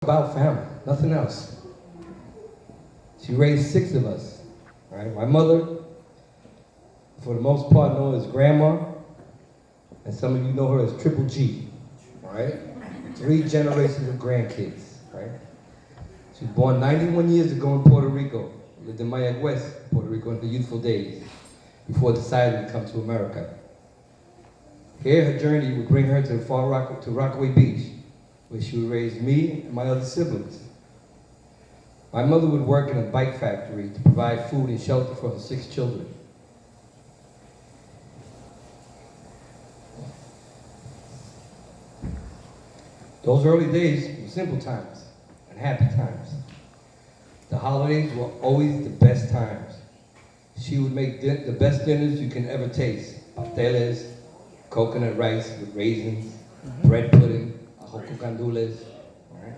About family, nothing else. She raised 6 of us. Right? My mother, for the most part, known as Grandma, and some of you know her as Triple G. Right? 3 generations of grandkids. Right? She was born 91 years ago in Puerto Rico. Lived in Mayagüez, Puerto Rico, in her youthful days, before deciding to come to America. Here, her journey would bring her to Rockaway Beach, where she would raise me and my other siblings. My mother would work in a bike factory to provide food and shelter for her 6 children. Those early days were simple times and happy times. The holidays were always the best times. She would make the best dinners you can ever taste. Pasteles, coconut rice with raisins, bread pudding, ajo candules. Right?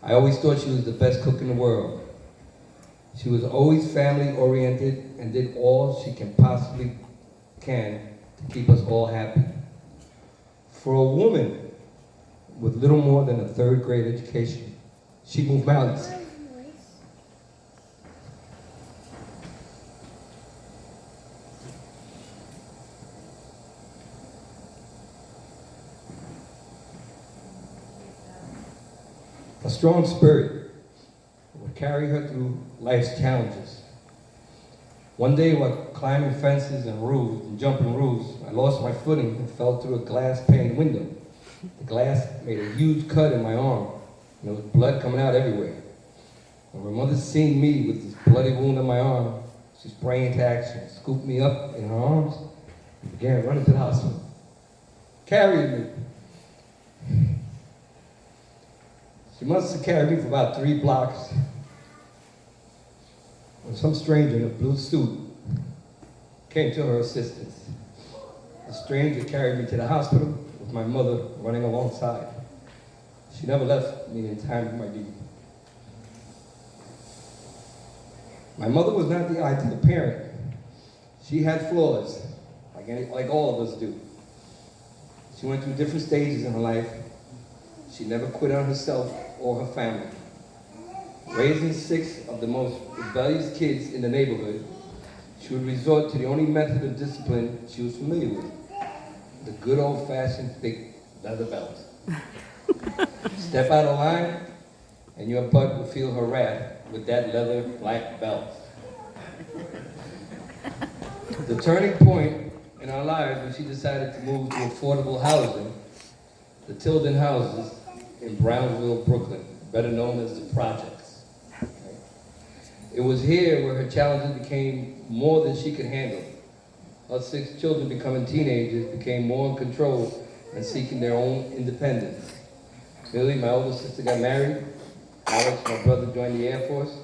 I always thought she was the best cook in the world. She was always family-oriented and did all she possibly can to keep us all happy. For a woman with little more than a 3rd grade education, she moved mountains. A strong spirit would carry her through life's challenges. One day, while climbing fences and roofs and jumping roofs, I lost my footing and fell through a glass-paned window. The glass made a huge cut in my arm, and there was blood coming out everywhere. When my mother seen me with this bloody wound on my arm, she sprang into action, scooped me up in her arms, and began running to the hospital. Carried me. She must have carried me for about 3 blocks when some stranger in a blue suit came to her assistance. The stranger carried me to the hospital with my mother running alongside. She never left me in time for my duty. My mother was not the ideal parent. She had flaws, like all of us do. She went through different stages in her life. She never quit on herself or her family. Raising 6 of the most rebellious kids in the neighborhood, she would resort to the only method of discipline she was familiar with, the good old-fashioned thick leather belt. Step out of line, and your butt will feel her wrath with that leather black belt. The turning point in our lives when she decided to move to affordable housing, the Tilden houses in Brownsville, Brooklyn, better known as the Projects. It was here where her challenges became more than she could handle. Her 6 children becoming teenagers became more in control and seeking their own independence. Billy, my older sister, got married. Alex, my brother, joined the Air Force.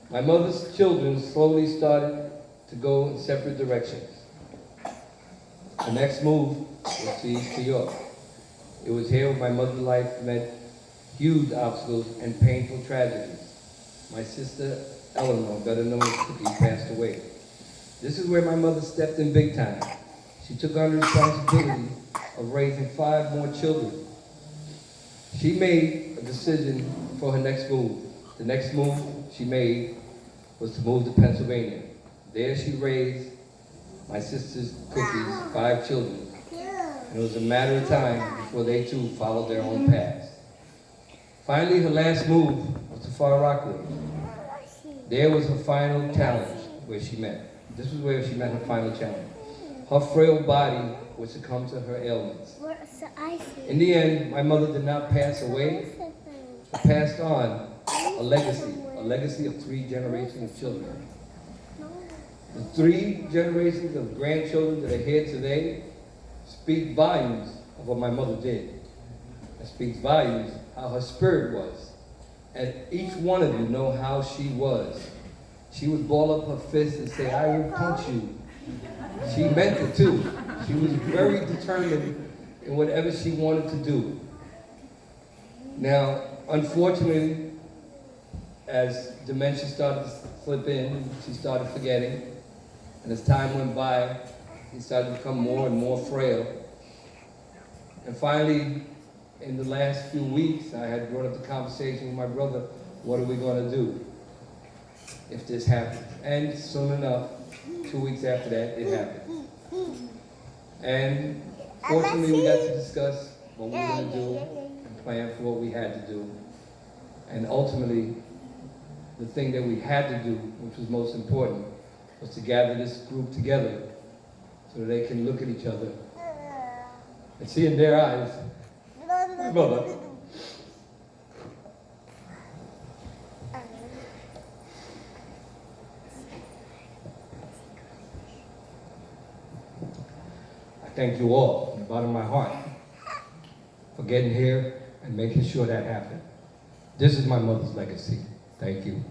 My mother's children slowly started to go in separate directions. The next move was to East New York. It was here where my mother's life met huge obstacles and painful tragedies. My sister, Eleanor, better known as Cookie, passed away. This is where my mother stepped in big time. She took on the responsibility of raising 5 more children. She made a decision for her next move. The next move she made was to move to Pennsylvania. There she raised my sister's Cookie's 5 children. And it was a matter of time before they too followed their own paths. Finally, her last move was to Far Rockaway. There was her final challenge where she met. This was where she met her final challenge. Her frail body would succumb to her ailments. In the end, my mother did not pass away, but passed on a legacy of 3 generations of children. The 3 generations of grandchildren that are here today speak volumes of what my mother did. It speaks volumes how her spirit was. And each one of you know how she was. She would ball up her fist and say, "I will punch you." She meant it too. She was very determined in whatever she wanted to do. Now, unfortunately, as dementia started to slip in, she started forgetting. And as time went by, she started to become more and more frail. And finally, in the last few weeks, I had brought up the conversation with my brother, what are we gonna do if this happens? And soon enough, 2 weeks after that, it happened. And fortunately, we got to discuss what we were gonna do and plan for what we had to do. And ultimately, the thing that we had to do, which was most important, was to gather this group together so that they can look at each other and see in their eyes, my brother. I thank you all from the bottom of my heart for getting here and making sure that happened. This is my mother's legacy. Thank you.